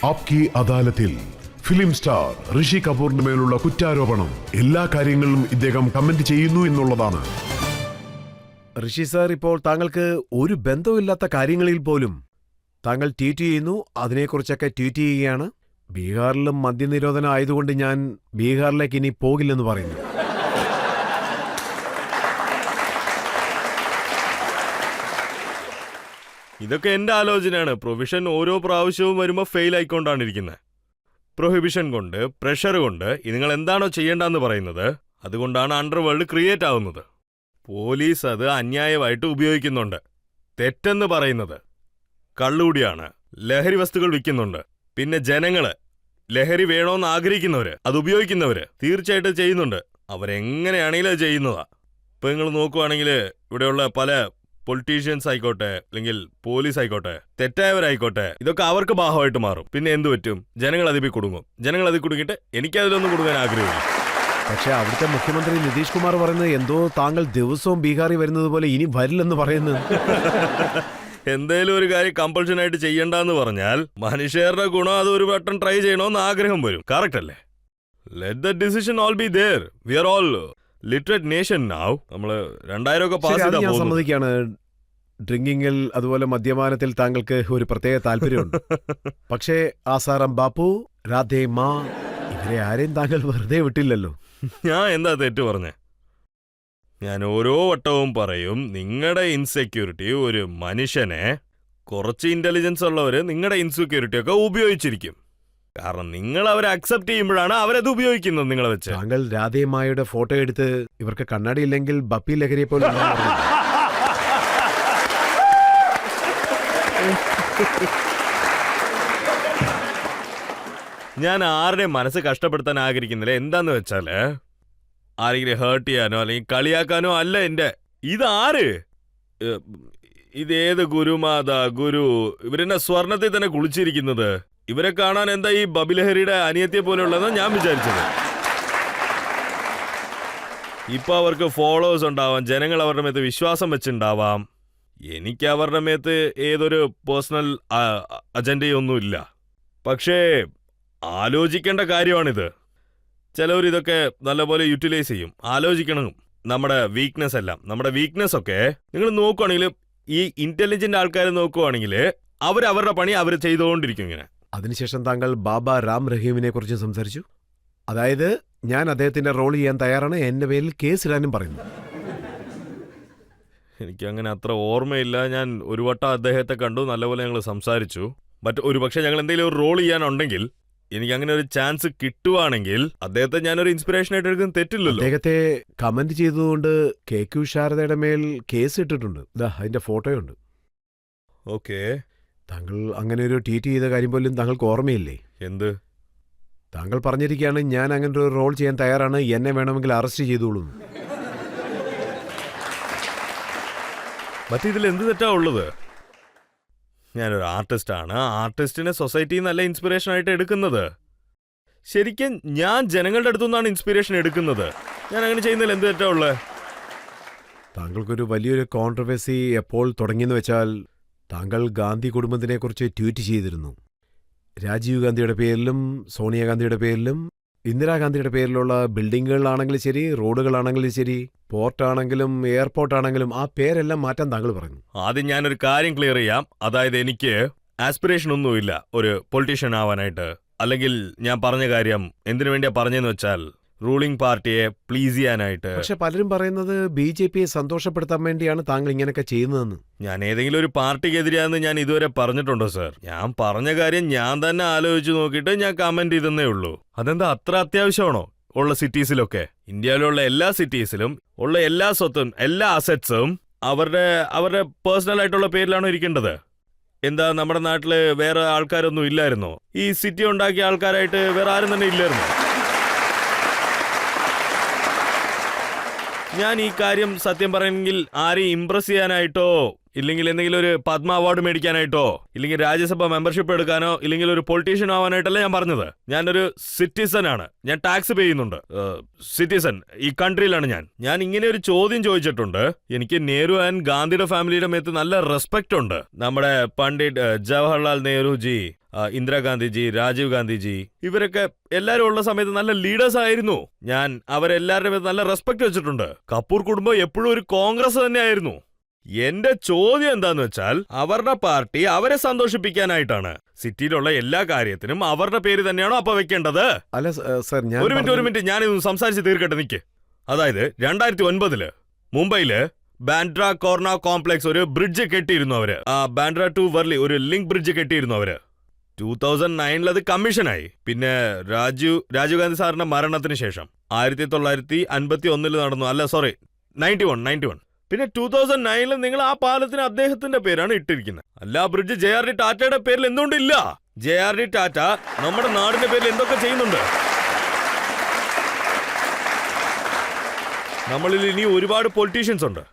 ആപ്കി അദാലത്തിൽ film star ഋഷി കപൂറിന് മേലുള്ള കുറ്റാരോപണം എല്ലാ കാര്യങ്ങളിലും ഇദ്ദേഹം കമന്റ് ചെയ്യുന്നു എന്നുള്ളതാണ്. ഋഷി സാർ, ഇപ്പോൾ താങ്കൾക്ക് ഒരു ബന്ധവുമില്ലാത്ത കാര്യങ്ങളിൽ പോലും താങ്കൾ ട്വീറ്റ് ചെയ്യുന്നു, അതിനെക്കുറിച്ചൊക്കെ ട്വീറ്റ് ചെയ്യുകയാണ്. ബീഹാറിലും മദ്യനിരോധനം ആയതുകൊണ്ട് ഞാൻ ബീഹാറിലേക്ക് ഇനി പോകില്ലെന്ന് പറയുന്നു. ഇതൊക്കെ എന്റെ ആലോചനയാണ്. പ്രൊവിഷൻ ഓരോ പ്രാവശ്യവും വരുമ്പോൾ ഫെയിൽ ആയിക്കൊണ്ടാണ് ഇരിക്കുന്നത്. പ്രൊഹിബിഷൻ കൊണ്ട്, പ്രഷർ കൊണ്ട് നിങ്ങൾ എന്താണോ ചെയ്യേണ്ടെന്ന് പറയുന്നത്, അതുകൊണ്ടാണ് അണ്ടർവേൾഡ് ക്രിയേറ്റ് ആവുന്നത്. പോലീസ് അത് അന്യായമായിട്ട് ഉപയോഗിക്കുന്നുണ്ട്. തെറ്റെന്ന് പറയുന്നത് കള്ളുകൂടിയാണ്. ലഹരി വസ്തുക്കൾ വിൽക്കുന്നുണ്ട്. പിന്നെ ജനങ്ങള് ലഹരി വേണോന്ന് ആഗ്രഹിക്കുന്നവര്, അത് ഉപയോഗിക്കുന്നവര് തീർച്ചയായിട്ടും ചെയ്യുന്നുണ്ട്. അവരെങ്ങനെയാണെങ്കിലും അത് ചെയ്യുന്നതാ. ഇപ്പൊ നിങ്ങൾ നോക്കുവാണെങ്കിൽ ഇവിടെയുള്ള പല പൊളിറ്റീഷ്യൻസ് ആയിക്കോട്ടെ, അല്ലെങ്കിൽ പോലീസ് ആയിക്കോട്ടെ, തെറ്റായവരായിക്കോട്ടെ, ഇതൊക്കെ അവർക്ക് ഭാഗമായിട്ട് മാറും. പിന്നെ എന്തു പറ്റും? ജനങ്ങൾ അതിൽ കുടുങ്ങും. ജനങ്ങൾ അതിൽ കുടുങ്ങിയിട്ട് എനിക്കതിലൊന്നും കുടുങ്ങാൻ ആഗ്രഹമില്ല. പക്ഷെ അവിടുത്തെ മുഖ്യമന്ത്രി നിതീഷ് കുമാർ പറയുന്നത് എന്തോ താങ്കൾ ദിവസവും ബീഹാറിൽ വരുന്നത് പോലെ ഇനി വരില്ലെന്ന് പറയുന്നത്. എന്തേലും ഒരു കാര്യം കമ്പൾഷൻ ആയിട്ട് ചെയ്യണ്ടെന്ന് പറഞ്ഞാൽ മനുഷ്യരുടെ ഗുണം അത് ഒരു വട്ടം ട്രൈ ചെയ്യണമെന്ന് ആഗ്രഹം വരും. കറക്റ്റ് അല്ലേ? Let the decision all be there. We are all literate nation now. നമ്മള് 2000 ഒക്കെ പാസ് ചെയ്താ പോകുന്നത്. സമ്മതിക്കാണ്, ഡ്രിങ്കിങ്ങിൽ അതുപോലെ മദ്യപാനത്തിൽ താങ്കൾക്ക് ഒരു പ്രത്യേക താല്പര്യമുണ്ട്. പക്ഷേ ആസാറാം ബാപ്പു, രാധേ മാ, ഇവരെ ആരെയും താങ്കൾ വെറുതെ വിട്ടില്ലല്ലോ. ഞാൻ എന്താ തെറ്റ് പറഞ്ഞേ? ഞാൻ ഓരോ വട്ടവും പറയും, നിങ്ങളുടെ ഇൻസെക്യൂരിറ്റി ഒരു മനുഷ്യനെ കുറച്ച് ഇന്റലിജൻസ് ഉള്ളവര് നിങ്ങളുടെ ഇൻസെക്യൂരിറ്റി ഒക്കെ ഉപയോഗിച്ചിരിക്കും. കാരണം നിങ്ങൾ അവരെ അക്സെപ്റ്റ് ചെയ്യുമ്പോഴാണ് അവരത് ഉപയോഗിക്കുന്നത് നിങ്ങളെ വെച്ച്. താങ്കൾ രാധേമായുടെ ഫോട്ടോ എടുത്ത് ഇവർക്ക് കണ്ണാടി ഇല്ലെങ്കിൽ ബപ്പി ലഹരിയെ പോലെ ഞാൻ ആരുടെയും മനസ്സ് കഷ്ടപ്പെടുത്താൻ ആഗ്രഹിക്കുന്നില്ല. എന്താന്ന് വെച്ചാല് ആരെങ്കിലും ഹേർട്ട് ചെയ്യാനോ അല്ലെങ്കിൽ കളിയാക്കാനോ അല്ല എന്റെ. ഇതാര്? ഇതേത് ഗുരുമാത ഗുരു? ഇവരെന്നെ സ്വർണത്തിൽ തന്നെ കുളിച്ചിരിക്കുന്നത്. ഇവരെ കാണാൻ എന്താ ഈ ബബിലഹരിയുടെ അനിയത്തിയെ പോലെയുള്ളതെന്ന് ഞാൻ വിചാരിച്ചത്. ഇപ്പൊ അവർക്ക് ഫോളോവേഴ്സ് ഉണ്ടാവാം, ജനങ്ങൾ അവരുടെ മേത്ത് വിശ്വാസം വെച്ചുണ്ടാവാം. എനിക്ക് അവരുടെ മേത്ത് ഏതൊരു പേഴ്സണൽ അജണ്ടയൊന്നുമില്ല. പക്ഷേ ആലോചിക്കേണ്ട കാര്യമാണിത്. ചിലവരിതൊക്കെ നല്ലപോലെ യൂട്ടിലൈസ് ചെയ്യും. ആലോചിക്കണം നമ്മുടെ വീക്ക്നെസ് എല്ലാം. നമ്മുടെ വീക്ക്നെസ് ഒക്കെ നിങ്ങൾ നോക്കുവാണെങ്കിൽ, ഈ ഇന്റലിജന്റ് ആൾക്കാർ നോക്കുവാണെങ്കിൽ അവരവരുടെ പണി അവർ ചെയ്തുകൊണ്ടിരിക്കും ഇങ്ങനെ. അതിനുശേഷം താങ്കൾ ബാബ റാം റഹീമിനെ കുറിച്ച് സംസാരിച്ചു. അതായത് ഞാൻ അദ്ദേഹത്തിന്റെ റോൾ ചെയ്യാൻ തയ്യാറാണ്, എന്റെ പേരിൽ കേസിടാനും പറയുന്നു. എനിക്കങ്ങനെ അത്ര ഓർമ്മയില്ല. ഞാൻ ഒരു വട്ടം അദ്ദേഹത്തെ കണ്ടു, നല്ലപോലെ ഞങ്ങൾ സംസാരിച്ചു. ബട്ട് ഒരു പക്ഷേ ഞങ്ങൾ എന്തെങ്കിലും ഒരു റോൾ ചെയ്യാനുണ്ടെങ്കിൽ, എനിക്ക് അങ്ങനെ ഒരു ചാൻസ് കിട്ടുവാണെങ്കിൽ അദ്ദേഹത്തെ ഞാനൊരു ഇൻസ്പിറേഷൻ ആയിട്ട് എടുക്കുന്ന തെറ്റില്ലല്ലോ. അദ്ദേഹത്തെ കമന്റ് ചെയ്തതുകൊണ്ട് KQ ശാരദയുടെ മേൽ കേസ് ഇട്ടിട്ടുണ്ട്. അതിന്റെ ഫോട്ടോയുണ്ട്. ഓക്കെ. താങ്കൾ അങ്ങനെ ഒരു ട്വീറ്റ് ചെയ്ത കാര്യം പോലും താങ്കൾക്ക് ഓർമ്മയില്ലേ? എന്ത്? താങ്കൾ പറഞ്ഞിരിക്കുകയാണ്, ഞാൻ അങ്ങനെ ഒരു റോൾ ചെയ്യാൻ തയ്യാറാണ്, എന്നെ വേണമെങ്കിൽ അറസ്റ്റ് ചെയ്തോളൂ. മറ്റേ ഇതിൽ എന്ത് തെറ്റാ ഉള്ളത്? ഞാനൊരു ആർട്ടിസ്റ്റാണ്. ആർട്ടിസ്റ്റിനെ സൊസൈറ്റിയിൽ നല്ല ഇൻസ്പിറേഷൻ ആയിട്ട് എടുക്കുന്നത്. ശരിക്കും ഞാൻ ജനങ്ങളുടെ അടുത്തുനിന്നാണ് ഇൻസ്പിറേഷൻ എടുക്കുന്നത്. ഞാൻ അങ്ങനെ ചെയ്യുന്നതിൽ എന്ത് തെറ്റാ ഉള്ളത്? താങ്കൾക്കൊരു വലിയൊരു കോൺട്രവേഴ്സി എപ്പോൾ തുടങ്ങിയെന്ന് വെച്ചാൽ, താങ്കൾ ഗാന്ധി കുടുംബത്തിനെ കുറിച്ച് ട്വീറ്റ് ചെയ്തിരുന്നു. രാജീവ് ഗാന്ധിയുടെ പേരിലും സോണിയാഗാന്ധിയുടെ പേരിലും ഇന്ദിരാഗാന്ധിയുടെ പേരിലുള്ള ബിൽഡിങ്ങുകളാണെങ്കിലും ശരി, റോഡുകളാണെങ്കിലും ശരി, പോർട്ടാണെങ്കിലും എയർപോർട്ടാണെങ്കിലും ആ പേരെല്ലാം മാറ്റാൻ താങ്കൾ പറഞ്ഞു. ആദ്യം ഞാനൊരു കാര്യം ക്ലിയർ ചെയ്യാം. അതായത് എനിക്ക് ആസ്പിറേഷൻ ഒന്നുമില്ല ഒരു പൊളിറ്റീഷ്യൻ ആവാനായിട്ട്. അല്ലെങ്കിൽ ഞാൻ പറഞ്ഞ കാര്യം എന്തിനു വേണ്ടിയാ പറഞ്ഞെന്ന് വെച്ചാൽ, റൂളിംഗ് പാർട്ടിയെ പ്ലീസ് ചെയ്യാനായിട്ട്. പക്ഷെ പലരും പറയുന്നത് BJPയെ സന്തോഷപ്പെടുത്താൻ വേണ്ടിയാണ് താങ്കൾ ഇങ്ങനെയൊക്കെ ചെയ്യുന്നതെന്ന്. ഞാൻ ഏതെങ്കിലും ഒരു പാർട്ടിക്കെതിരെയാണെന്ന് ഞാൻ ഇതുവരെ പറഞ്ഞിട്ടുണ്ടോ സർ? ഞാൻ പറഞ്ഞ കാര്യം ഞാൻ തന്നെ ആലോചിച്ച് നോക്കിയിട്ട് ഞാൻ കമന്റ് ചെയ്തെന്നേ ഉള്ളൂ. അതെന്താ അത്ര അത്യാവശ്യമാണോ? ഉള്ള സിറ്റീസിലൊക്കെ, ഇന്ത്യയിലുള്ള എല്ലാ സിറ്റീസിലും ഉള്ള എല്ലാ സ്വത്തും എല്ലാ അസറ്റ്സും അവരുടെ പേഴ്സണൽ ആയിട്ടുള്ള പേരിലാണോ ഇരിക്കേണ്ടത്? എന്താ നമ്മുടെ നാട്ടില് വേറെ ആൾക്കാരൊന്നും ഇല്ലായിരുന്നോ? ഈ സിറ്റി ഉണ്ടാക്കിയ ആൾക്കാരായിട്ട് വേറെ ആരും തന്നെ ഇല്ലായിരുന്നോ? ഞാൻ ഈ കാര്യം സത്യം പറയുമെങ്കിൽ ആരെയും ഇംപ്രസ് ചെയ്യാനായിട്ടോ, ഇല്ലെങ്കിൽ എന്തെങ്കിലും ഒരു പത്മ അവാർഡ് മേടിക്കാനായിട്ടോ, ഇല്ലെങ്കിൽ രാജ്യസഭ മെമ്പർഷിപ്പ് എടുക്കാനോ, ഇല്ലെങ്കിൽ ഒരു പൊളിറ്റീഷ്യൻ ആവാനായിട്ടല്ല ഞാൻ പറഞ്ഞത്. ഞാനൊരു സിറ്റിസൺ ആണ്. ഞാൻ ടാക്സ് പേ ചെയ്യുന്നുണ്ട്. സിറ്റിസൺ ഈ കൺട്രിയിലാണ് ഞാൻ ഇങ്ങനെ ഒരു ചോദ്യം ചോദിച്ചിട്ടുണ്ട്. എനിക്ക് നെഹ്റു ആൻഡ് ഗാന്ധിയുടെ ഫാമിലിയുടെ മേത്ത് നല്ല റെസ്പെക്ട് ഉണ്ട്. നമ്മുടെ പണ്ഡിറ്റ് ജവഹർലാൽ നെഹ്റുജി, ഇന്ദിരാഗാന്ധിജി, രാജീവ് ഗാന്ധിജി, ഇവരൊക്കെ എല്ലാവരും ഉള്ള സമയത്ത് നല്ല ലീഡേഴ്സ് ആയിരുന്നു. ഞാൻ അവരെല്ലാവരുടെ പേര് നല്ല റെസ്പെക്ട് വെച്ചിട്ടുണ്ട്. കപൂർ കുടുംബം എപ്പോഴും ഒരു കോൺഗ്രസ് തന്നെയായിരുന്നു. എന്റെ ചോദ്യം എന്താന്ന് വെച്ചാൽ, അവരുടെ പാർട്ടി അവരെ സന്തോഷിപ്പിക്കാനായിട്ടാണ്. സിറ്റിയിലുള്ള എല്ലാ കാര്യത്തിനും അവരുടെ പേര് തന്നെയാണോ അപ്പൊ വെക്കേണ്ടത്? അല്ല സർ, ഒരു മിനിറ്റ്, ഞാനിതൊന്ന് സംസാരിച്ച് തീർക്കട്ടെ, നിക്ക്. അതായത് 2009 മുംബൈയില് ബാൻഡ്ര കോർണ കോംപ്ലക്സ് ഒരു ബ്രിഡ്ജ് കെട്ടിയിരുന്നു അവര്. ബാൻഡ്ര ടു വർലി ഒരു ലിങ്ക് ബ്രിഡ്ജ് കെട്ടിയിരുന്നു അവര്. 2009 അത് കമ്മീഷനായി. പിന്നെ രാജീവ് ഗാന്ധി സാറിന്റെ മരണത്തിന് ശേഷം 1951 നടന്നു. അല്ല സോറി, 91. പിന്നെ 2009 നിങ്ങൾ ആ പാലത്തിന് അദ്ദേഹത്തിന്റെ പേരാണ് ഇട്ടിരിക്കുന്നത്. അല്ല, ബ്രിഡ്ജ് JRD ടാറ്റയുടെ പേരിൽ എന്തുകൊണ്ടില്ല? JRD ടാറ്റ നമ്മുടെ നാടിന്റെ പേരിൽ എന്തൊക്കെ ചെയ്യുന്നുണ്ട്? നമ്മളിൽ ഇനി ഒരുപാട് പൊളിറ്റീഷ്യൻസ് ഉണ്ട്.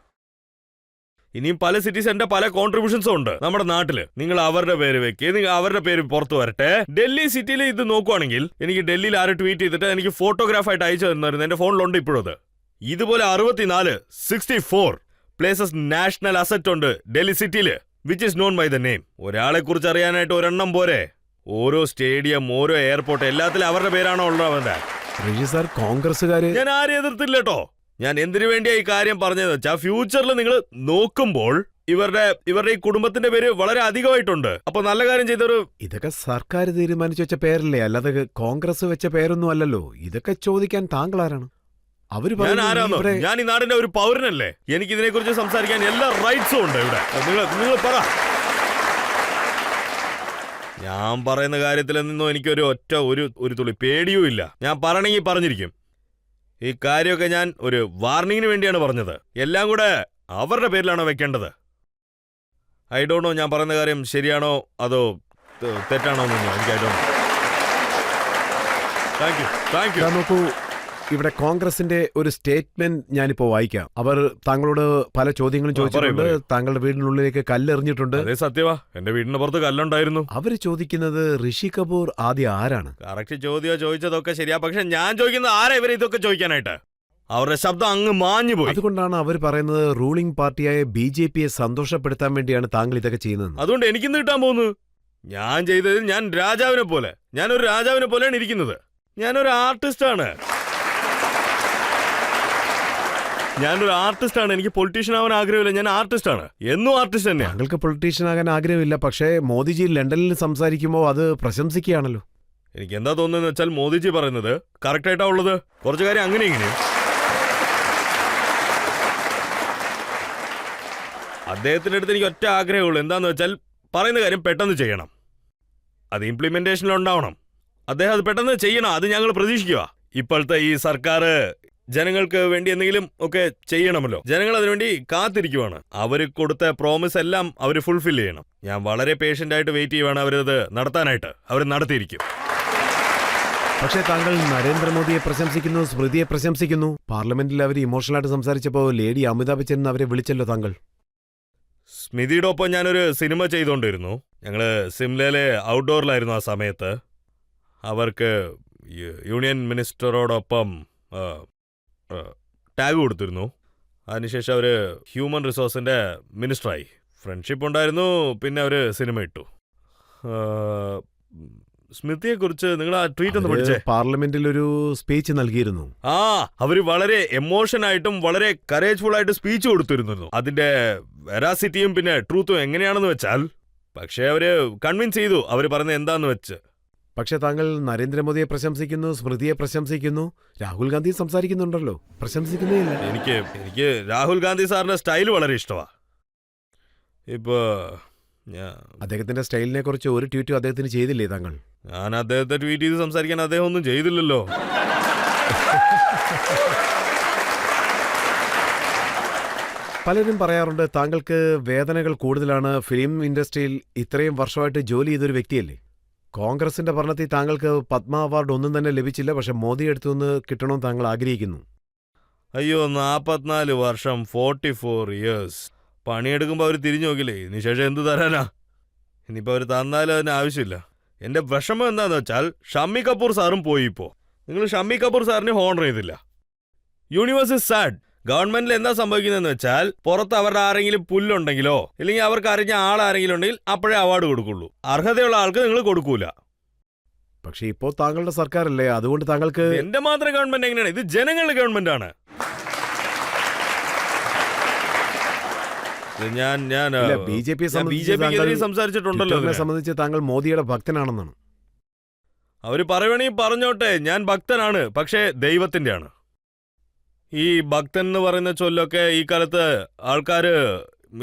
ഇനിയും പല സിറ്റീസിന്റെ പല കോൺട്രിബ്യൂഷൻസും ഉണ്ട് നമ്മുടെ നാട്ടില്. നിങ്ങൾ അവരുടെ പേര് വെക്കുക, നിങ്ങൾ അവരുടെ പേര് പുറത്തു വരട്ടെ. ഡൽഹി സിറ്റിയിൽ ഇത് നോക്കുവാണെങ്കിൽ, എനിക്ക് ഡൽഹിയിൽ ആരും ട്വീറ്റ് ചെയ്തിട്ട് എനിക്ക് ഫോട്ടോഗ്രാഫായിട്ട് അയച്ചു തന്നിരുന്നു. എന്റെ ഫോണിലുണ്ട് ഇപ്പോഴത്. ഇതുപോലെ 64 പ്ലേസസ് നാഷണൽ അസറ്റ് ഉണ്ട് ഡൽഹി സിറ്റിയില്, which is known by the name. ഒരാളെ കുറിച്ച് അറിയാനായിട്ട് ഒരെണ്ണം പോരെ. ഓരോ സ്റ്റേഡിയം, ഓരോ എയർപോർട്ട്, എല്ലാത്തിലും അവരുടെ പേരാണോ ഉള്ളവന്റെ. സാർ, കോൺഗ്രസ്സുകാര് ഞാൻ ആരും എതിർത്തില്ല കേട്ടോ. ഞാൻ എന്തിനു വേണ്ടിയാ ഈ കാര്യം പറഞ്ഞതെന്ന് വെച്ചാൽ, ഫ്യൂച്ചറിൽ നിങ്ങൾ നോക്കുമ്പോൾ ഇവരുടെ ഈ കുടുംബത്തിന്റെ പേര് വളരെ അധികമായിട്ടുണ്ട്. അപ്പൊ നല്ല കാര്യം ചെയ്തൊരു ഇതൊക്കെ സർക്കാർ തീരുമാനിച്ചു വെച്ച പേരല്ലേ, അല്ലാതെ കോൺഗ്രസ് വെച്ച പേരൊന്നും അല്ലല്ലോ. ഇതൊക്കെ ചോദിക്കാൻ താങ്കൾ ആരാണ്? അവര് ഞാൻ ആരാന്നോ? ഞാൻ ഈ നാടിന്റെ ഒരു പൗരനല്ലേ. എനിക്ക് ഇതിനെ കുറിച്ച് സംസാരിക്കാൻ എല്ലാ റൈറ്റ്സും ഉണ്ട് ഇവിടെ. നിങ്ങൾ പറ. ഞാൻ പറയുന്ന കാര്യത്തിൽ നിന്നും എനിക്കൊരു ഒരു തുള്ളി പേടിയും ഇല്ല. ഞാൻ പറയണമെങ്കിൽ പറഞ്ഞിരിക്കും. ഈ കാര്യമൊക്കെ ഞാൻ ഒരു വാർണിങ്ങിന് വേണ്ടിയാണ് പറഞ്ഞത്. എല്ലാം കൂടെ അവരുടെ പേരിലാണോ വെക്കേണ്ടത്? I don't know. ഞാൻ പറയുന്ന കാര്യം ശരിയാണോ അതോ തെറ്റാണോ എന്നൊന്നും എനിക്ക് I don't know. Thank you. നോക്കൂ, ഇവിടെ കോൺഗ്രസിന്റെ ഒരു സ്റ്റേറ്റ്മെന്റ് ഞാനിപ്പോ വായിക്കാം. അവർ താങ്കളോട് പല ചോദ്യങ്ങളും ചോദിച്ചിട്ടുണ്ട്. താങ്കളുടെ വീടിനുള്ളിലേക്ക് കല്ലെറിഞ്ഞിട്ടുണ്ട്. അതേ സത്യവാ, എന്റെ വീടിന് പുറത്ത് കല്ലുണ്ടായിരുന്നു. അവര് ചോദിക്കുന്നത് ഋഷി കപൂർ ആദ്യം ആരാണ്? കറക്റ്റ് ചോദ്യം ചോദിച്ചതൊക്കെ ശരിയാ. പക്ഷെ ഞാൻ ചോദിക്കുന്നത് ആരാ ഇവരെ ഇതൊക്കെ ചോദിക്കാനായിട്ട്? അവരുടെ ശബ്ദം അങ്ങ് മാഞ്ഞു പോയി. അതുകൊണ്ടാണ് അവർ പറയുന്നത് റൂളിംഗ് പാർട്ടിയായ BJPയെ സന്തോഷപ്പെടുത്താൻ വേണ്ടിയാണ് താങ്കൾ ഇതൊക്കെ ചെയ്യുന്നത്. അതുകൊണ്ട് എനിക്കിന്ന് കിട്ടാൻ പോകുന്നു. ഞാൻ ചെയ്തത് ഞാനൊരു രാജാവിനെ പോലെയാണ് ഇരിക്കുന്നത്. ഞാനൊരു ആർട്ടിസ്റ്റാണ്. എനിക്ക് പൊളിറ്റീഷ്യൻ ആവാൻ ആഗ്രഹമില്ല. ഞാൻ ആർട്ടിസ്റ്റാണ്. എന്നും ആർട്ടിസ്റ്റ് തന്നെയാണ്. താങ്കൾക്ക് പൊളിറ്റീഷ്യൻ ആകാൻ ആഗ്രഹമില്ല. പക്ഷേ മോദിജി ലണ്ടനിൽ സംസാരിക്കുമ്പോൾ അത് പ്രശംസിക്കുകയാണല്ലോ. എനിക്ക് എന്താ തോന്നുന്നത് വെച്ചാൽ, മോദിജി പറയുന്നത് കറക്റ്റ് ആയിട്ടാ ഉള്ളത്. കുറച്ചു കാര്യം അങ്ങനെ ഇങ്ങനെ. അദ്ദേഹത്തിന്റെ അടുത്ത് എനിക്ക് ഒറ്റ ആഗ്രഹമുള്ളൂ. എന്താന്ന് വെച്ചാൽ, പറയുന്ന കാര്യം പെട്ടെന്ന് ചെയ്യണം. അത് ഇംപ്ലിമെന്റേഷനിൽ ഉണ്ടാവണം. അദ്ദേഹം അത് പെട്ടെന്ന് ചെയ്യണം. അത് ഞങ്ങൾ പ്രതീക്ഷിക്കുക. ഇപ്പോഴത്തെ ഈ സർക്കാർ ജനങ്ങൾക്ക് വേണ്ടി എന്തെങ്കിലും ഒക്കെ ചെയ്യണമല്ലോ. ജനങ്ങൾ അതിനുവേണ്ടി കാത്തിരിക്കുവാണ്. അവർ കൊടുത്ത പ്രോമിസ് എല്ലാം അവർ ഫുൾഫിൽ ചെയ്യണം. ഞാൻ വളരെ പേഷ്യന്റ് ആയിട്ട് വെയിറ്റ് ചെയ്യുവാണ് അവരത് നടത്താനായിട്ട്. അവർ നടത്തിയിരിക്കും. പക്ഷേ താങ്കൾ നരേന്ദ്രമോദിയെ പ്രശംസിക്കുന്നു, സ്മൃതിയെ പ്രശംസിക്കുന്നു. പാർലമെന്റിൽ അവർ ഇമോഷണലായിട്ട് സംസാരിച്ചപ്പോൾ ലേഡി അമിതാഭ് ബച്ചൻ അവരെ വിളിച്ചല്ലോ താങ്കൾ. സ്മിതിയുടെ ഒപ്പം ഞാനൊരു സിനിമ ചെയ്തുകൊണ്ടിരുന്നു. ഞങ്ങള് സിംലയിലെ ഔട്ട്ഡോറിലായിരുന്നു ആ സമയത്ത്. അവർക്ക് യൂണിയൻ മിനിസ്റ്ററോടൊപ്പം ടാഗ് കൊടുത്തിരുന്നു. അതിനുശേഷം അവർ ഹ്യൂമൻ റിസോഴ്സിന്റെ മിനിസ്റ്ററായി. ഫ്രണ്ട്ഷിപ്പ് ഉണ്ടായിരുന്നു. പിന്നെ അവർ സിനിമ ഇട്ടു. സ്മിതിയെ കുറിച്ച് നിങ്ങൾ ആ ട്വീറ്റ് ഒന്ന് പഠിച്ചേ? പാർലമെന്റിൽ ഒരു സ്പീച്ച് നൽകിയിരുന്നു. അവര് വളരെ എമോഷനായിട്ടും വളരെ കറേജ്ഫുൾ ആയിട്ട് സ്പീച്ച് കൊടുത്തിരുന്നു. അതിന്റെ വെറാസിറ്റിയും പിന്നെ ട്രൂത്തും എങ്ങനെയാണെന്ന് വെച്ചാൽ, പക്ഷെ അവര് കൺവിൻസ് ചെയ്തു അവര് പറയുന്നത് എന്താന്ന് വെച്ച്. പക്ഷെ താങ്കൾ നരേന്ദ്രമോദിയെ പ്രശംസിക്കുന്നു, സ്മൃതിയെ പ്രശംസിക്കുന്നു, രാഹുൽ ഗാന്ധി സംസാരിക്കുന്നുണ്ടല്ലോ, പ്രശംസിക്കുന്നില്ല. എനിക്ക് രാഹുൽ ഗാന്ധി സാറിന്റെ സ്റ്റൈൽ വളരെ ഇഷ്ടമാണ്. ഇപ്പൊ അദ്ദേഹത്തിന്റെ സ്റ്റൈലിനെ കുറിച്ച് ഒരു ട്വീറ്റും അദ്ദേഹത്തിന് ചെയ്തില്ലേ താങ്കൾ? ഞാൻ അദ്ദേഹത്തെ ട്വീറ്റ് ചെയ്ത് സംസാരിക്കാൻ അദ്ദേഹം ഒന്നും ചെയ്തില്ലല്ലോ. പലരും പറയാറുണ്ട് താങ്കൾക്ക് വേദനകൾ കൂടുതലാണ്. ഫിലിം ഇൻഡസ്ട്രിയിൽ ഇത്രയും വർഷമായിട്ട് ജോലി ചെയ്തൊരു വ്യക്തിയല്ലേ. കോൺഗ്രസിന്റെ ഭരണത്തിൽ താങ്കൾക്ക് പത്മ അവാർഡ് ഒന്നും തന്നെ ലഭിച്ചില്ല. പക്ഷെ മോദി അടുത്തുനിന്ന് കിട്ടണമെന്ന് താങ്കൾ ആഗ്രഹിക്കുന്നു. അയ്യോ, 44 വർഷം, 44 ഇയേഴ്സ് പണിയെടുക്കുമ്പോൾ അവർ തിരിഞ്ഞു നോക്കില്ലേ. ഇതിനുശേഷം എന്ത് തരാനാ? ഇനിയിപ്പോൾ അവർ തന്നാലും അതിന് ആവശ്യമില്ല. എന്റെ വിഷമം എന്താന്ന് വെച്ചാൽ, ഷമ്മി കപൂർ സാറും പോയി. ഇപ്പോൾ നിങ്ങൾ ഷമ്മി കപൂർ സാറിനെ ഹോണർ ചെയ്തില്ല. Universe is sad. ഗവൺമെന്റിൽ എന്താ സംഭവിക്കുന്നതെന്ന് വെച്ചാൽ പുറത്ത് അവരുടെ ആരെങ്കിലും പുല്ലുണ്ടെങ്കിലോ ഇല്ലെങ്കിൽ അവർക്ക് അറിഞ്ഞ ആളാരെങ്കിലും ഉണ്ടെങ്കിൽ അപ്പോഴേ അവാർഡ് കൊടുക്കുള്ളൂ. അർഹതയുള്ള ആൾക്ക് നിങ്ങൾ കൊടുക്കൂല. പക്ഷെ ഇപ്പോ താങ്കളുടെ സർക്കാരല്ലേ, അതുകൊണ്ട് താങ്കൾക്ക് എന്റെ മാത്രം ഗവൺമെന്റ് എങ്ങനെയാണ്? ഇത് ജനങ്ങളുടെ ഗവൺമെന്റ് ആണ്. ബി ജെ പി സംസാരിച്ചിട്ടുണ്ടല്ലോ. സംബന്ധിച്ച് താങ്കൾ മോദിയുടെ ഭക്തനാണെന്നാണ്. അവര് പറയുവാണെങ്കിൽ പറഞ്ഞോട്ടെ, ഞാൻ ഭക്തനാണ്, പക്ഷേ ദൈവത്തിന്റെ ആണ്. ഈ ഭക്തൻ എന്ന് പറയുന്ന ചൊല്ലൊക്കെ ഈ കാലത്ത് ആൾക്കാര്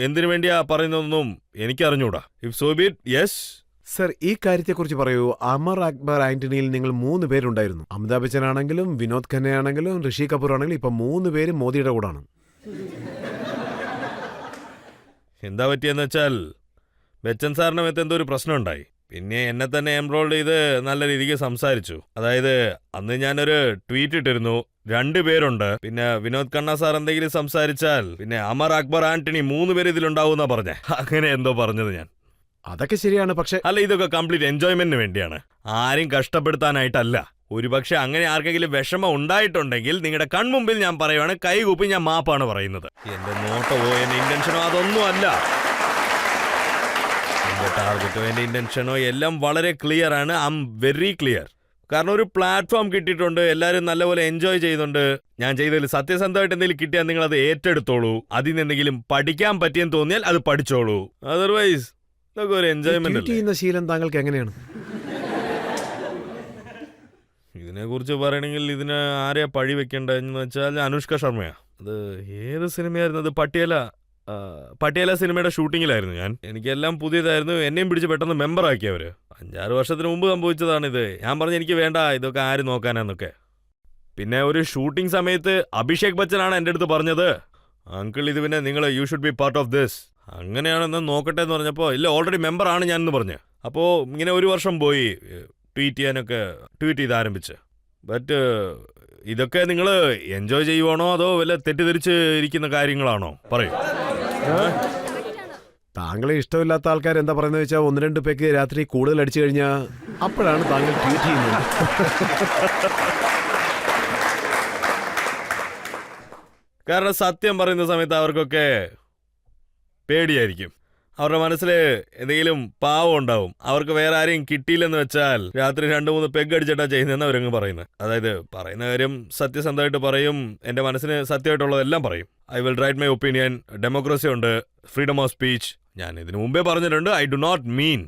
എന്തിനു വേണ്ടിയാ പറയുന്നതൊന്നും എനിക്കറിഞ്ഞൂടാ. If so B it, yes. Sir, ഈ കാര്യത്തെക്കുറിച്ച് പറയൂ. അമർ അക്ബർ ആന്റണിയിൽ നിങ്ങൾ 3 പേരുണ്ടായിരുന്നു. അമിതാഭ് ബച്ചൻ ആണെങ്കിലും വിനോദ് ഖന്ന ആണെങ്കിലും ഋഷി കപൂർ ആണെങ്കിലും ഇപ്പൊ 3 പേരും മോദിയുടെ കൂടാണ്. എന്താ പറ്റിയെന്ന് വെച്ചാൽ ബച്ചൻ സാറിന്റെ മേത്ത് എന്തോ ഒരു പ്രശ്നം ഉണ്ടായി. പിന്നെ എന്നെ തന്നെ എംറോൾ ചെയ്ത് നല്ല രീതിക്ക് സംസാരിച്ചു. അതായത് അന്ന് ഞാനൊരു ട്വീറ്റ് ഇട്ടിരുന്നു, 2 പേരുണ്ട്, പിന്നെ വിനോദ് ഖന്ന സാർ എന്തെങ്കിലും സംസാരിച്ചാൽ പിന്നെ അമർ അക്ബർ ആന്റണി 3 പേര് ഇതിലുണ്ടാവുന്ന പറഞ്ഞേ. അങ്ങനെ എന്തോ പറഞ്ഞത് ഞാൻ. അതൊക്കെ ശരിയാണ്, പക്ഷെ അല്ല, ഇതൊക്കെ കംപ്ലീറ്റ് എൻജോയ്മെന്റിന് വേണ്ടിയാണ്, ആരും കഷ്ടപ്പെടുത്താനായിട്ടല്ല. ഒരുപക്ഷെ അങ്ങനെ ആർക്കെങ്കിലും വിഷമം ഉണ്ടായിട്ടുണ്ടെങ്കിൽ നിങ്ങളുടെ കൺമുമ്പിൽ ഞാൻ പറയുവാണ്, കൈകൂപ്പി ഞാൻ മാപ്പാണ് പറയുന്നത്. എന്റെ നോട്ടമോ എന്റെ ഇന്റൻഷനോ അതൊന്നും അല്ല. എന്റെ ടാർഗറ്റോ എന്റെ ഇന്റൻഷനോ എല്ലാം വളരെ ക്ലിയർ ആണ്. I am very clear. കാരണം ഒരു പ്ലാറ്റ്ഫോം കിട്ടിയിട്ടുണ്ട്, എല്ലാവരും നല്ലപോലെ എൻജോയ് ചെയ്യുന്നുണ്ട്. ഞാൻ ചെയ്തതിൽ സത്യസന്ധമായിട്ട് എന്തെങ്കിലും കിട്ടിയാൽ നിങ്ങൾ അത് ഏറ്റെടുത്തോളൂ. അതിൽ നിന്ന് എന്തെങ്കിലും പഠിക്കാൻ പറ്റിയെന്ന് തോന്നിയാൽ അത് പഠിച്ചോളൂ. അതർവൈസ് ഇതൊക്കെ ഒരു എൻജോയ്മെന്റ് ചെയ്യുന്ന ശീലം താങ്കൾക്ക് എങ്ങനെയാണ്? ഇതിനെക്കുറിച്ച് പറയണമെങ്കിൽ ഇതിന് ആരെയാ പഴി വെക്കേണ്ടതെന്ന് വെച്ചാൽ അനുഷ്ക ശർമ്മയാ. അത് ഏത് സിനിമയായിരുന്നു? അത് പട്ടിയാല സിനിമയുടെ ഷൂട്ടിങ്ങിലായിരുന്നു ഞാൻ. എനിക്കെല്ലാം പുതിയതായിരുന്നു. എന്നെയും പിടിച്ച് പെട്ടെന്ന് മെമ്പറാക്കിയവര്. 5-6 വർഷത്തിന് മുമ്പ് സംഭവിച്ചതാണിത്. ഞാൻ പറഞ്ഞു എനിക്ക് വേണ്ട, ഇതൊക്കെ ആര് നോക്കാനാന്നൊക്കെ. പിന്നെ ഒരു ഷൂട്ടിംഗ് സമയത്ത് അഭിഷേക് ബച്ചനാണ് എൻ്റെ അടുത്ത് പറഞ്ഞത്, അങ്കിൾ ഇത് പിന്നെ നിങ്ങൾ you should be part of this. അങ്ങനെയാണെന്ന് നോക്കട്ടെ എന്ന് പറഞ്ഞപ്പോൾ ഇല്ല, ഓൾറെഡി മെമ്പറാണ് ഞാൻ എന്ന് പറഞ്ഞു. അപ്പോൾ ഇങ്ങനെ 1 വർഷം പോയി ട്വീറ്റ് ചെയ്ത് ആരംഭിച്ച്. ബട്ട് ഇതൊക്കെ നിങ്ങൾ എൻജോയ് ചെയ്യുവാണോ അതോ വല്ല തെറ്റിദ്ധരിച്ച് ഇരിക്കുന്ന കാര്യങ്ങളാണോ? പറയൂ. താങ്കളെ ഇഷ്ടമില്ലാത്ത ആൾക്കാർ എന്താ പറയുന്നത് വെച്ചാൽ 1-2 പേക്ക് രാത്രി കൂടുതൽ അടിച്ചു കഴിഞ്ഞാൽ അപ്പോഴാണ് താങ്കൾ ട്വീറ്റ് ചെയ്യുന്നത്. കാരണം സത്യം പറയുന്ന സമയത്ത് അവർക്കൊക്കെ പേടിയായിരിക്കും. അവരുടെ മനസ്സിൽ എന്തെങ്കിലും പാവം ഉണ്ടാവും. അവർക്ക് വേറെ ആരെയും കിട്ടിയില്ലെന്ന് വെച്ചാൽ രാത്രി 2-3 പെഗ് അടിച്ചിട്ടാ ചെയ്യുന്നതെന്ന് അവരങ്ങ് പറയുന്നത്. അതായത് പറയുന്ന കാര്യം സത്യസന്ധമായിട്ട് പറയും, എൻ്റെ മനസ്സിന് സത്യമായിട്ടുള്ളതെല്ലാം പറയും. I will write my opinion. Democracy ഉണ്ട്, ഫ്രീഡം ഓഫ് സ്പീച്ച്. ഞാൻ ഇതിനു മുമ്പേ പറഞ്ഞിട്ടുണ്ട്, I do not mean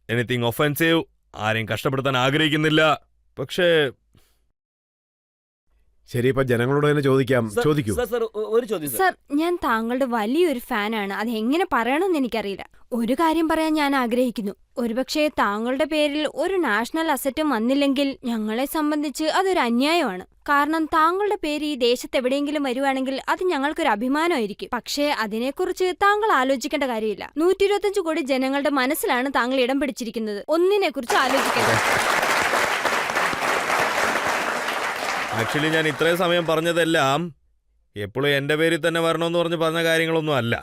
anything offensive. ആരെയും കഷ്ടപ്പെടുത്താൻ ആഗ്രഹിക്കുന്നില്ല. പക്ഷേ ശരി, ഇപ്പൊ ജനങ്ങളോട് തന്നെ ചോദിക്കാം. ചോദിക്കൂ. സർ, ഞാൻ താങ്കളുടെ വലിയൊരു ഫാനാണ്. അത് എങ്ങനെ പറയണമെന്ന് എനിക്കറിയില്ല. ഒരു കാര്യം പറയാൻ ഞാൻ ആഗ്രഹിക്കുന്നു. ഒരുപക്ഷെ താങ്കളുടെ പേരിൽ ഒരു നാഷണൽ അസറ്റും വന്നില്ലെങ്കിൽ ഞങ്ങളെ സംബന്ധിച്ച് അതൊരു അന്യായമാണ്. കാരണം താങ്കളുടെ പേര് ഈ ദേശത്ത് എവിടെയെങ്കിലും വരുവാണെങ്കിൽ അത് ഞങ്ങൾക്കൊരു അഭിമാനമായിരിക്കും. പക്ഷേ അതിനെക്കുറിച്ച് താങ്കൾ ആലോചിക്കേണ്ട കാര്യമില്ല. 125 കോടി ജനങ്ങളുടെ മനസ്സിലാണ് താങ്കൾ ഇടം പിടിച്ചിരിക്കുന്നത്. ഒന്നിനെക്കുറിച്ച് ആലോചിക്കേണ്ട. ആക്ച്വലി ഞാൻ ഇത്രയും സമയം പറഞ്ഞതെല്ലാം എപ്പോഴും എൻ്റെ പേരിൽ തന്നെ വരണമെന്ന് പറഞ്ഞ കാര്യങ്ങളൊന്നും അല്ല.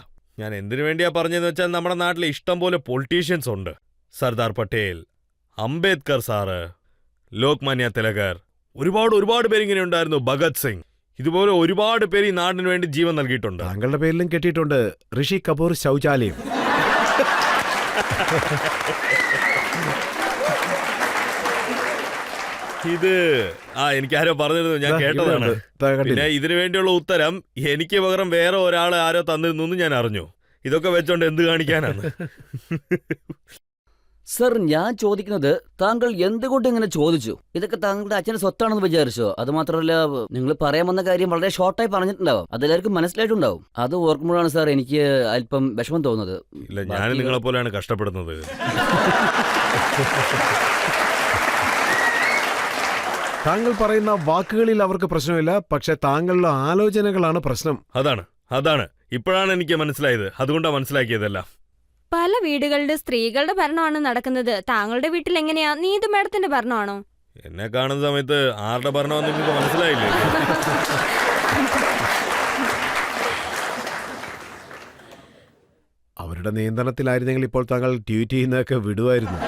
ഞാൻ എന്തിനു വേണ്ടിയാ പറഞ്ഞതെന്ന് വെച്ചാൽ നമ്മുടെ നാട്ടിൽ ഇഷ്ടം പോലെ പൊളിറ്റീഷ്യൻസ് ഉണ്ട്. സർദാർ പട്ടേൽ, അംബേദ്കർ സാറ്, ലോക്മാന്യ തിലകർ, ഒരുപാട് പേരിങ്ങനെ ഉണ്ടായിരുന്നു. ഭഗത് സിംഗ്, ഇതുപോലെ ഒരുപാട് പേര് ഈ നാടിന് വേണ്ടി ജീവൻ നൽകിയിട്ടുണ്ട്. താങ്കളുടെ പേരിലും കെട്ടിയിട്ടുണ്ട് ഋഷി കപൂർ ശൗചാലയം. ഇത് എനിക്കാരോ പറഞ്ഞിരുന്നു, ഞാൻ കേട്ടതാണ്. പിന്നെ ഇതിനു വേണ്ടിയുള്ള ഉത്തരം എനിക്ക് പകരം വേറെ ഒരാൾ ആരോ തന്നിരുന്നു ഞാൻ അറിഞ്ഞു. ഇതൊക്കെ വെച്ചോണ്ട് എന്ത് കാണിക്കാനാണ്? സർ, ഞാൻ ചോദിക്കുന്നത് താങ്കൾ എന്തുകൊണ്ട് ഇങ്ങനെ ചോദിച്ചു? ഇതൊക്കെ താങ്കളുടെ അച്ഛന്റെ സ്വത്താണെന്ന് വിചാരിച്ചോ? അത് മാത്രമല്ല, നിങ്ങൾ പറയാൻ വന്ന കാര്യം വളരെ ഷോർട്ടായി പറഞ്ഞിട്ടുണ്ടാവും. അതെല്ലാവർക്കും മനസ്സിലായിട്ടുണ്ടാവും. അത് ഓർക്കുമ്പോഴാണ് സാർ എനിക്ക് അല്പം വിഷമം തോന്നുന്നത്. ഇല്ല, ഞാൻ നിങ്ങളെ പോലെയാണ് കഷ്ടപ്പെടുന്നത്. താങ്കൾ പറയുന്ന വാക്കുകളിൽ അവർക്ക് പ്രശ്നമില്ല, പക്ഷെ താങ്കളുടെ ആലോചനകളാണ് പ്രശ്നം. അതാണ് ഇപ്പോഴാണ് എനിക്ക് മനസ്സിലായത്. അതുകൊണ്ടാണ് മനസ്സിലാക്കിയതല്ല. പല വീടുകളുടെ സ്ത്രീകളുടെ ഭരണമാണ് നടക്കുന്നത്. താങ്കളുടെ വീട്ടിൽ എങ്ങനെയാ? നീതു മേഡത്തിന്റെ ഭരണമാണോ? എന്നെ കാണുന്ന സമയത്ത് ആരുടെ ഭരണമെന്ന് നിങ്ങൾക്ക് മനസ്സിലായില്ലേ? അവരുടെ നിയന്ത്രണത്തിലായിരുന്നെങ്കിൽ ഇപ്പോൾ താങ്കൾ ട്വീറ്റ് ചെയ്യുന്നതൊക്കെ വിടുമായിരുന്നു.